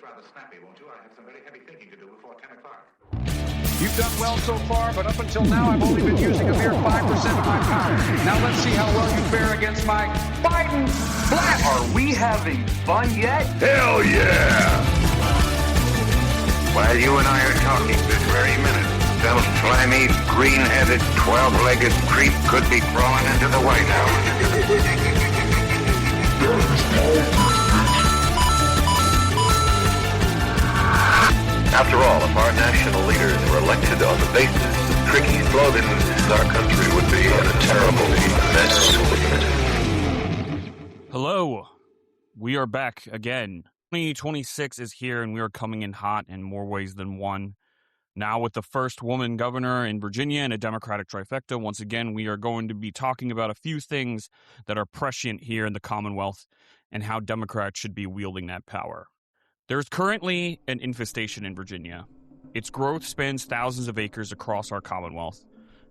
rather snappy, won't you? I have some very heavy thinking to do before 10 o'clock. You've done well so far, but up until now, I've only been using a mere 5% of my power. Now let's see how well you fare against my Biden blast. Are we having fun yet? Hell yeah! While you and I are talking this very minute, some slimy, green-headed, 12-legged creep could be crawling into the White House. After all, if our national leaders were elected on the basis of tricky slogans, our country would be in a terrible mess. Hello, we are back again. 2026 is here and we are coming in hot in more ways than one. Now with the first woman governor in Virginia and a Democratic trifecta, once again, we are going to be talking about a few things that are prescient here in the Commonwealth and how Democrats should be wielding that power. There's currently an infestation in Virginia. Its growth spans thousands of acres across our Commonwealth,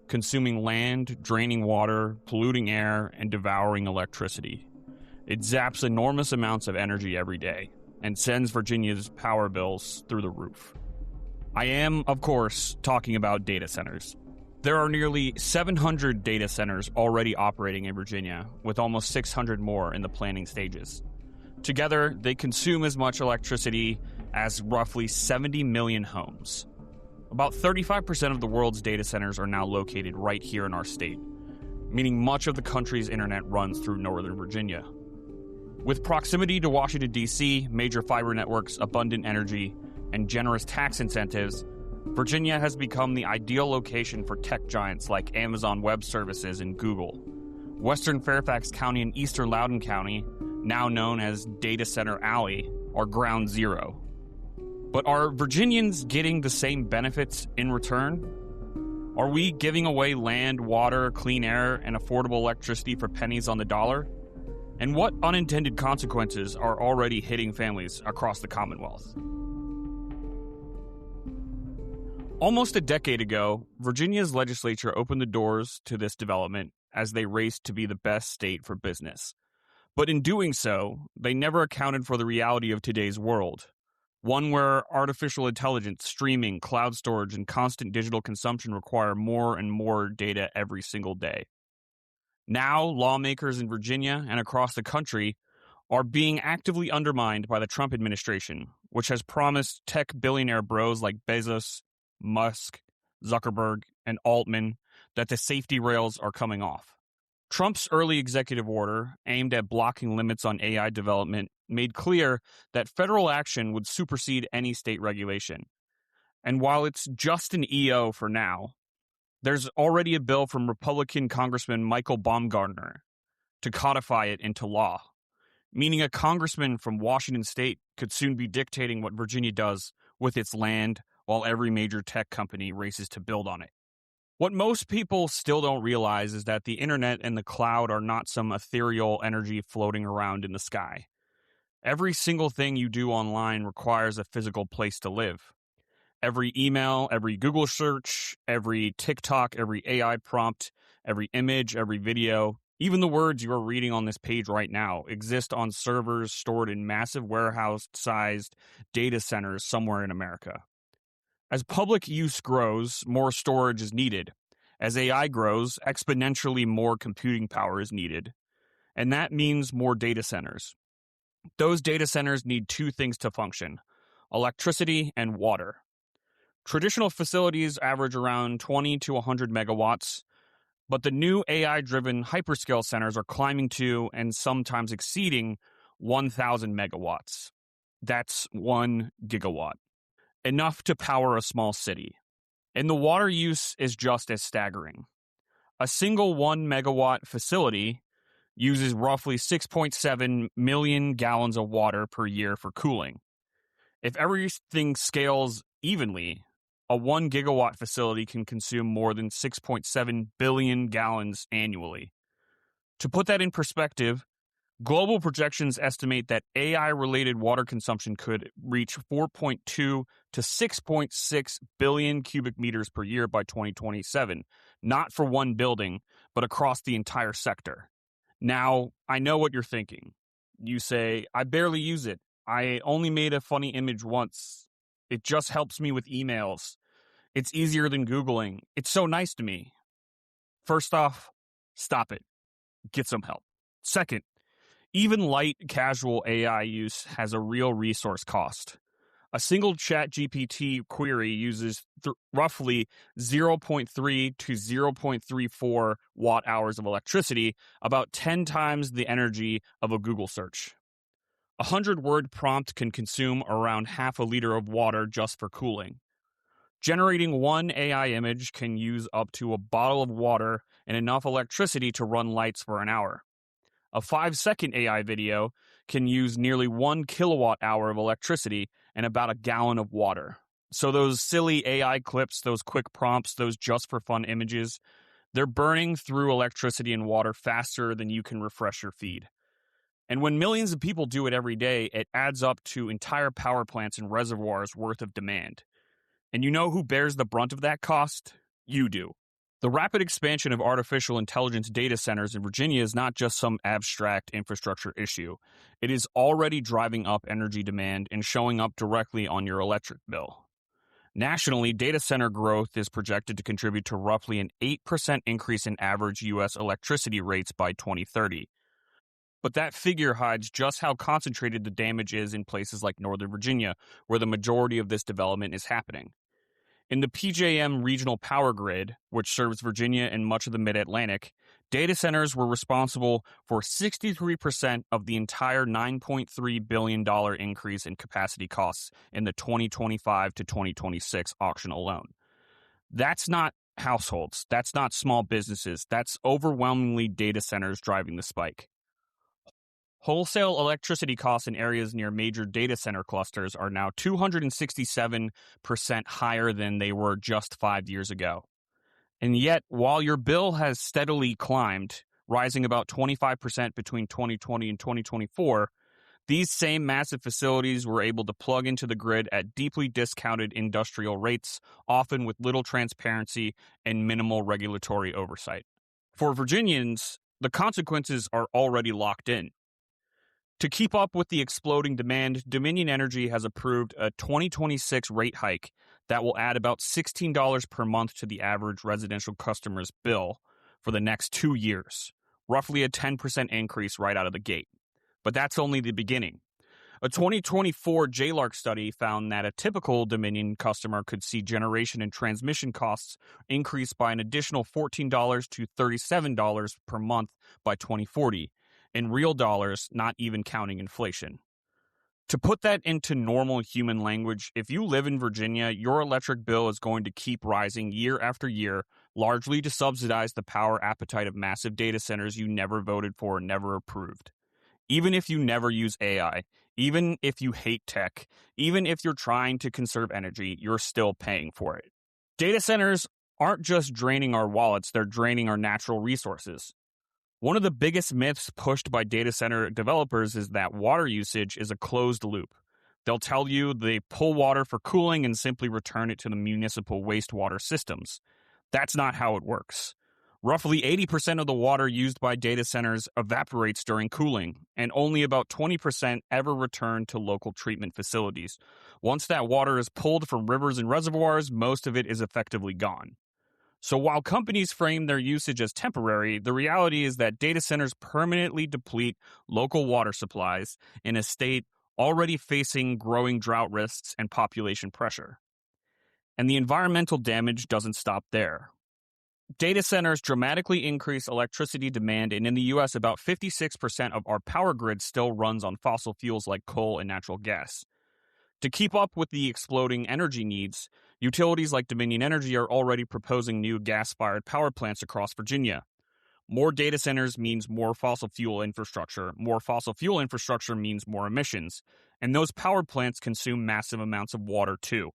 consuming land, draining water, polluting air, and devouring electricity. It zaps enormous amounts of energy every day and sends Virginia's power bills through the roof. I am, of course, talking about data centers. There are nearly 700 data centers already operating in Virginia, with almost 600 more in the planning stages. Together, they consume as much electricity as roughly 70 million homes. About 35% of the world's data centers are now located right here in our state, meaning much of the country's internet runs through Northern Virginia. With proximity to Washington, D.C., major fiber networks, abundant energy, and generous tax incentives, Virginia has become the ideal location for tech giants like Amazon Web Services and Google. Western Fairfax County and Eastern Loudoun County, now known as Data Center Alley, are ground zero. But are Virginians getting the same benefits in return? Are we giving away land, water, clean air, and affordable electricity for pennies on the dollar? And what unintended consequences are already hitting families across the Commonwealth? Almost a decade ago, Virginia's legislature opened the doors to this development as they raced to be the best state for business. But in doing so, they never accounted for the reality of today's world, one where artificial intelligence, streaming, cloud storage, and constant digital consumption require more and more data every single day. Now, lawmakers in Virginia and across the country are being actively undermined by the Trump administration, which has promised tech billionaire bros like Bezos, Musk, Zuckerberg, and Altman that the safety rails are coming off. Trump's early executive order, aimed at blocking limits on AI development, made clear that federal action would supersede any state regulation. And while it's just an EO for now, there's already a bill from Republican Congressman Michael Baumgartner to codify it into law, meaning a congressman from Washington state could soon be dictating what Virginia does with its land while every major tech company races to build on it. What most people still don't realize is that the internet and the cloud are not some ethereal energy floating around in the sky. Every single thing you do online requires a physical place to live. Every email, every Google search, every TikTok, every AI prompt, every image, every video, even the words you are reading on this page right now exist on servers stored in massive warehouse-sized data centers somewhere in America. As public use grows, more storage is needed. As AI grows, exponentially more computing power is needed. And that means more data centers. Those data centers need two things to function: electricity and water. Traditional facilities average around 20 to 100 megawatts, but the new AI-driven hyperscale centers are climbing to and sometimes exceeding 1,000 megawatts. That's 1 gigawatt. Enough to power a small city. And the water use is just as staggering. A single 1 megawatt facility uses roughly 6.7 million gallons of water per year for cooling. If everything scales evenly, a 1 gigawatt facility can consume more than 6.7 billion gallons annually. To put that in perspective, global projections estimate that AI-related water consumption could reach 4.2 to 6.6 billion cubic meters per year by 2027, not for one building, but across the entire sector. Now, I know what you're thinking. You say, I barely use it. I only made a funny image once. It just helps me with emails. It's easier than Googling. It's so nice to me. First off, stop it. Get some help. Second, even light, casual AI use has a real resource cost. A single ChatGPT query uses roughly 0.3 to 0.34 watt hours of electricity, about 10 times the energy of a Google search. A 100-word prompt can consume around half a liter of water just for cooling. Generating one AI image can use up to a bottle of water and enough electricity to run lights for an hour. A 5-second AI video can use nearly 1 kilowatt hour of electricity and about a gallon of water. So those silly AI clips, those quick prompts, those just for fun images, they're burning through electricity and water faster than you can refresh your feed. And when millions of people do it every day, it adds up to entire power plants and reservoirs worth of demand. And you know who bears the brunt of that cost? You do. The rapid expansion of artificial intelligence data centers in Virginia is not just some abstract infrastructure issue. It is already driving up energy demand and showing up directly on your electric bill. Nationally, data center growth is projected to contribute to roughly an 8% increase in average U.S. electricity rates by 2030. But that figure hides just how concentrated the damage is in places like Northern Virginia, where the majority of this development is happening. In the PJM regional power grid, which serves Virginia and much of the mid-Atlantic, data centers were responsible for 63% of the entire $9.3 billion increase in capacity costs in the 2025 to 2026 auction alone. That's not households. That's not small businesses. That's overwhelmingly data centers driving the spike. Wholesale electricity costs in areas near major data center clusters are now 267% higher than they were just 5 years ago. And yet, while your bill has steadily climbed, rising about 25% between 2020 and 2024, these same massive facilities were able to plug into the grid at deeply discounted industrial rates, often with little transparency and minimal regulatory oversight. For Virginians, the consequences are already locked in. To keep up with the exploding demand, Dominion Energy has approved a 2026 rate hike that will add about $16 per month to the average residential customer's bill for the next 2 years, roughly a 10% increase right out of the gate. But that's only the beginning. A 2024 JLARC study found that a typical Dominion customer could see generation and transmission costs increase by an additional $14 to $37 per month by 2040. In real dollars, not even counting inflation. To put that into normal human language, if you live in Virginia, your electric bill is going to keep rising year after year, largely to subsidize the power appetite of massive data centers you never voted for and never approved. Even if you never use AI, even if you hate tech, even if you're trying to conserve energy, you're still paying for it. Data centers aren't just draining our wallets, they're draining our natural resources. One of the biggest myths pushed by data center developers is that water usage is a closed loop. They'll tell you they pull water for cooling and simply return it to the municipal wastewater systems. That's not how it works. Roughly 80% of the water used by data centers evaporates during cooling, and only about 20% ever return to local treatment facilities. Once that water is pulled from rivers and reservoirs, most of it is effectively gone. So while companies frame their usage as temporary, the reality is that data centers permanently deplete local water supplies in a state already facing growing drought risks and population pressure. And the environmental damage doesn't stop there. Data centers dramatically increase electricity demand, and in the U.S., about 56% of our power grid still runs on fossil fuels like coal and natural gas. To keep up with the exploding energy needs, utilities like Dominion Energy are already proposing new gas-fired power plants across Virginia. More data centers means more fossil fuel infrastructure. More fossil fuel infrastructure means more emissions. And those power plants consume massive amounts of water, too.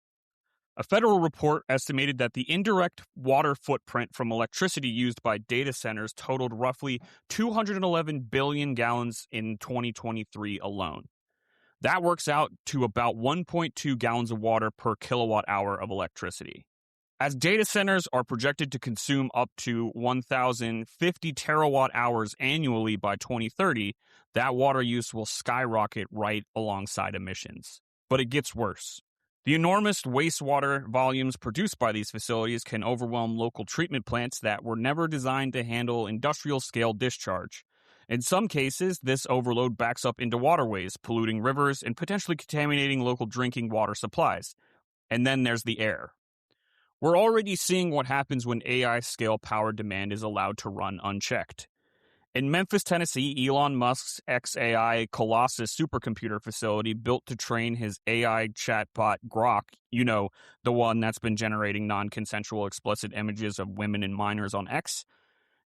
A federal report estimated that the indirect water footprint from electricity used by data centers totaled roughly 211 billion gallons in 2023 alone. That works out to about 1.2 gallons of water per kilowatt hour of electricity. As data centers are projected to consume up to 1,050 terawatt hours annually by 2030, that water use will skyrocket right alongside emissions. But it gets worse. The enormous wastewater volumes produced by these facilities can overwhelm local treatment plants that were never designed to handle industrial-scale discharge. In some cases, this overload backs up into waterways, polluting rivers and potentially contaminating local drinking water supplies. And then there's the air. We're already seeing what happens when AI-scale power demand is allowed to run unchecked. In Memphis, Tennessee, Elon Musk's XAI Colossus supercomputer facility built to train his AI chatbot Grok, the one that's been generating non-consensual explicit images of women and minors on X,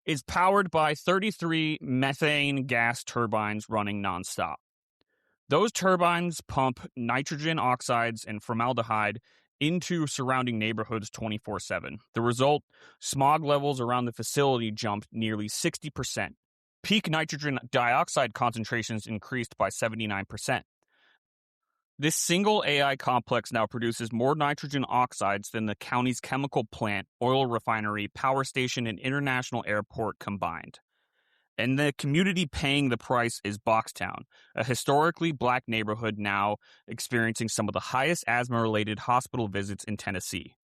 is powered by 33 methane gas turbines running nonstop. Those turbines pump nitrogen oxides and formaldehyde into surrounding neighborhoods 24/7. The result, smog levels around the facility jumped nearly 60%. Peak nitrogen dioxide concentrations increased by 79%. This single AI complex now produces more nitrogen oxides than the county's chemical plant, oil refinery, power station, and international airport combined. And the community paying the price is Boxtown, a historically black neighborhood now experiencing some of the highest asthma-related hospital visits in Tennessee.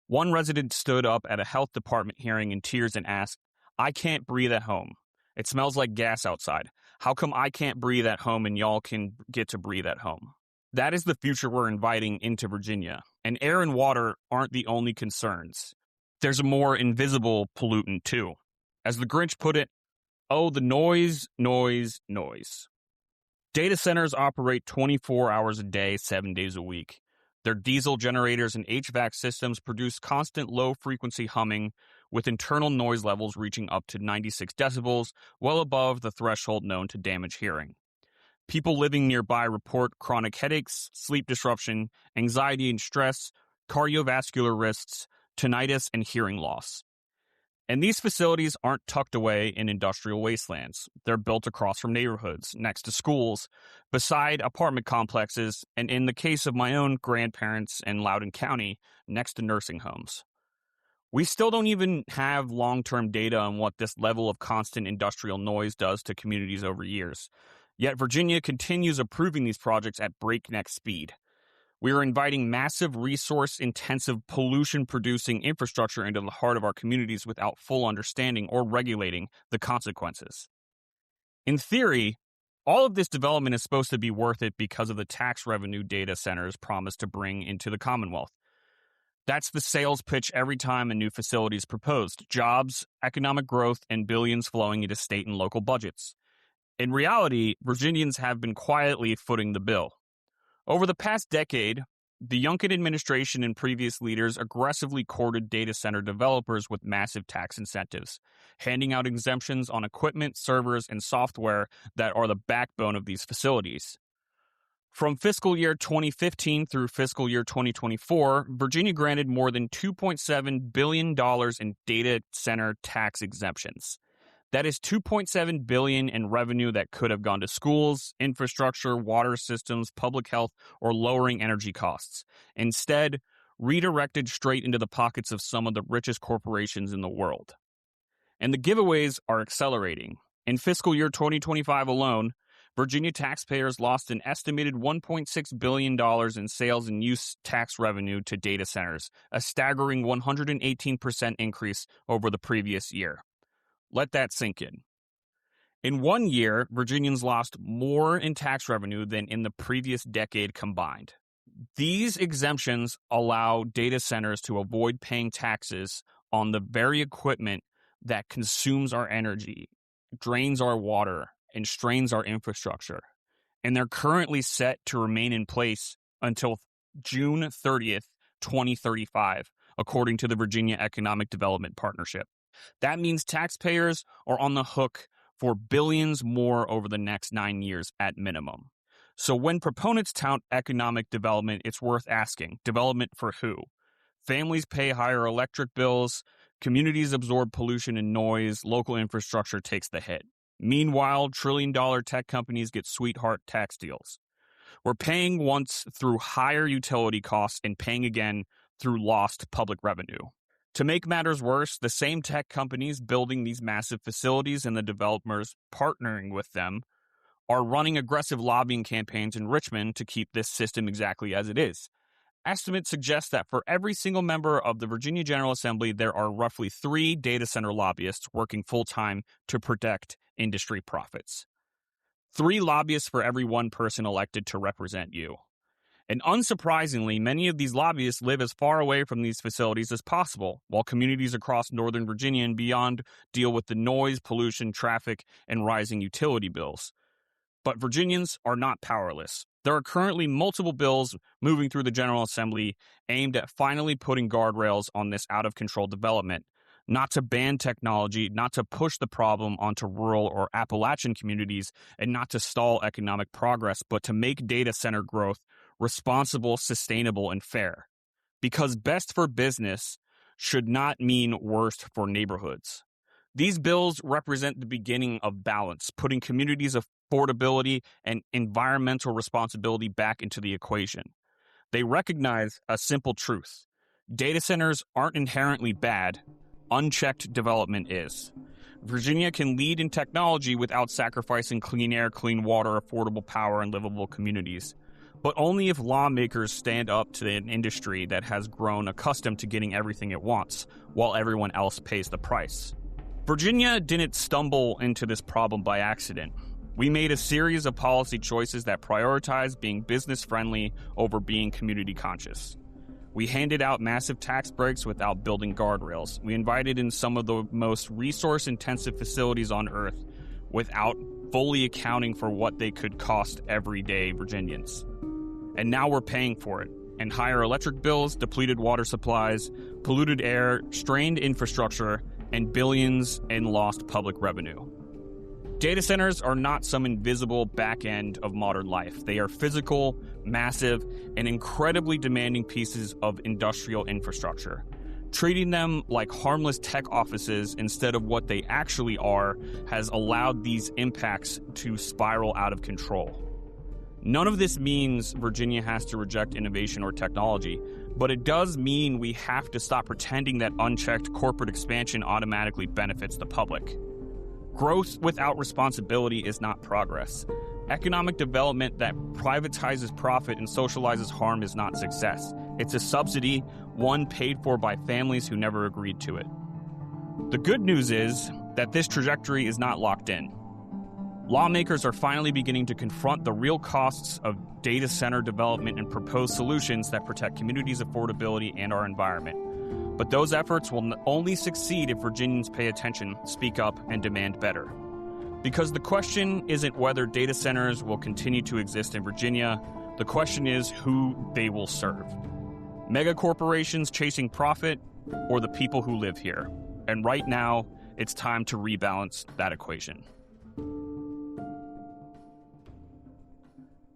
One resident stood up at a health department hearing in tears and asked, "I can't breathe at home. It smells like gas outside. How come I can't breathe at home and y'all can get to breathe at home?" That is the future we're inviting into Virginia. And air and water aren't the only concerns. There's a more invisible pollutant too. As the Grinch put it, oh, the noise, noise, noise. Data centers operate 24 hours a day, 7 days a week. Their diesel generators and HVAC systems produce constant low-frequency humming with internal noise levels reaching up to 96 decibels, well above the threshold known to damage hearing. People living nearby report chronic headaches, sleep disruption, anxiety and stress, cardiovascular risks, tinnitus, and hearing loss. And these facilities aren't tucked away in industrial wastelands. They're built across from neighborhoods, next to schools, beside apartment complexes, and in the case of my own grandparents in Loudoun County, next to nursing homes. We still don't even have long-term data on what this level of constant industrial noise does to communities over years. Yet Virginia continues approving these projects at breakneck speed. We are inviting massive resource-intensive pollution-producing infrastructure into the heart of our communities without full understanding or regulating the consequences. In theory, all of this development is supposed to be worth it because of the tax revenue data centers promise to bring into the Commonwealth. That's the sales pitch every time a new facility is proposed: jobs, economic growth, and billions flowing into state and local budgets. In reality, Virginians have been quietly footing the bill. Over the past decade, the Youngkin administration and previous leaders aggressively courted data center developers with massive tax incentives, handing out exemptions on equipment, servers, and software that are the backbone of these facilities. From fiscal year 2015 through fiscal year 2024, Virginia granted more than $2.7 billion in data center tax exemptions. That is $2.7 billion in revenue that could have gone to schools, infrastructure, water systems, public health, or lowering energy costs. Instead, redirected straight into the pockets of some of the richest corporations in the world. And the giveaways are accelerating. In fiscal year 2025 alone, Virginia taxpayers lost an estimated $1.6 billion in sales and use tax revenue to data centers, a staggering 118% increase over the previous year. Let that sink in. In 1 year, Virginians lost more in tax revenue than in the previous decade combined. These exemptions allow data centers to avoid paying taxes on the very equipment that consumes our energy, drains our water, and strains our infrastructure. And they're currently set to remain in place until June 30th, 2035, according to the Virginia Economic Development Partnership. That means taxpayers are on the hook for billions more over the next 9 years at minimum. So when proponents tout economic development, it's worth asking, development for who? Families pay higher electric bills, communities absorb pollution and noise, local infrastructure takes the hit. Meanwhile, trillion-dollar tech companies get sweetheart tax deals. We're paying once through higher utility costs and paying again through lost public revenue. To make matters worse, the same tech companies building these massive facilities and the developers partnering with them are running aggressive lobbying campaigns in Richmond to keep this system exactly as it is. Estimates suggest that for every single member of the Virginia General Assembly, there are roughly 3 data center lobbyists working full-time to protect industry profits. 3 lobbyists for every 1 person elected to represent you. And unsurprisingly, many of these lobbyists live as far away from these facilities as possible, while communities across Northern Virginia and beyond deal with the noise, pollution, traffic, and rising utility bills. But Virginians are not powerless. There are currently multiple bills moving through the General Assembly aimed at finally putting guardrails on this out-of-control development, not to ban technology, not to push the problem onto rural or Appalachian communities, and not to stall economic progress, but to make data center growth responsible, sustainable, and fair. Because best for business should not mean worst for neighborhoods. These bills represent the beginning of balance, putting communities' affordability and environmental responsibility back into the equation. They recognize a simple truth. Data centers aren't inherently bad. Unchecked development is. Virginia can lead in technology without sacrificing clean air, clean water, affordable power, and livable communities. But only if lawmakers stand up to an industry that has grown accustomed to getting everything it wants, while everyone else pays the price. Virginia didn't stumble into this problem by accident. We made a series of policy choices that prioritize being business-friendly over being community-conscious. We handed out massive tax breaks without building guardrails. We invited in some of the most resource-intensive facilities on Earth without fully accounting for what they could cost everyday Virginians. And now we're paying for it. And higher electric bills, depleted water supplies, polluted air, strained infrastructure, and billions in lost public revenue. Data centers are not some invisible back end of modern life. They are physical, massive, and incredibly demanding pieces of industrial infrastructure. Treating them like harmless tech offices instead of what they actually are has allowed these impacts to spiral out of control. None of this means Virginia has to reject innovation or technology, but it does mean we have to stop pretending that unchecked corporate expansion automatically benefits the public. Growth without responsibility is not progress. Economic development that privatizes profit and socializes harm is not success. It's a subsidy, one paid for by families who never agreed to it. The good news is that this trajectory is not locked in. Lawmakers are finally beginning to confront the real costs of data center development and propose solutions that protect communities' affordability and our environment. But those efforts will only succeed if Virginians pay attention, speak up, and demand better. Because the question isn't whether data centers will continue to exist in Virginia, the question is who they will serve. Mega corporations chasing profit or the people who live here. And right now, it's time to rebalance that equation.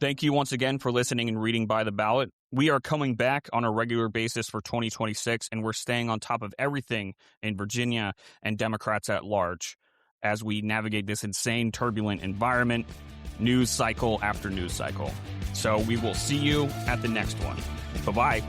Thank you once again for listening and reading By the Ballot. We are coming back on a regular basis for 2026, and we're staying on top of everything in Virginia and Democrats at large as we navigate this insane, turbulent environment, news cycle after news cycle. So we will see you at the next one. Bye-bye.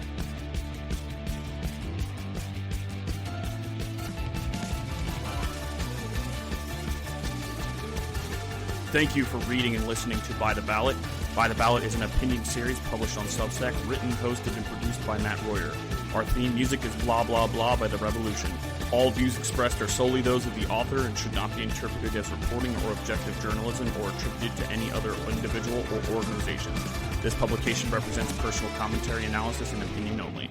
Thank you for reading and listening to By the Ballot. By the Ballot is an opinion series published on Substack, written, hosted, and produced by Matt Royer. Our theme music is Blah Blah Blah by The Revolution. All views expressed are solely those of the author and should not be interpreted as reporting or objective journalism or attributed to any other individual or organization. This publication represents personal commentary, analysis, and opinion only.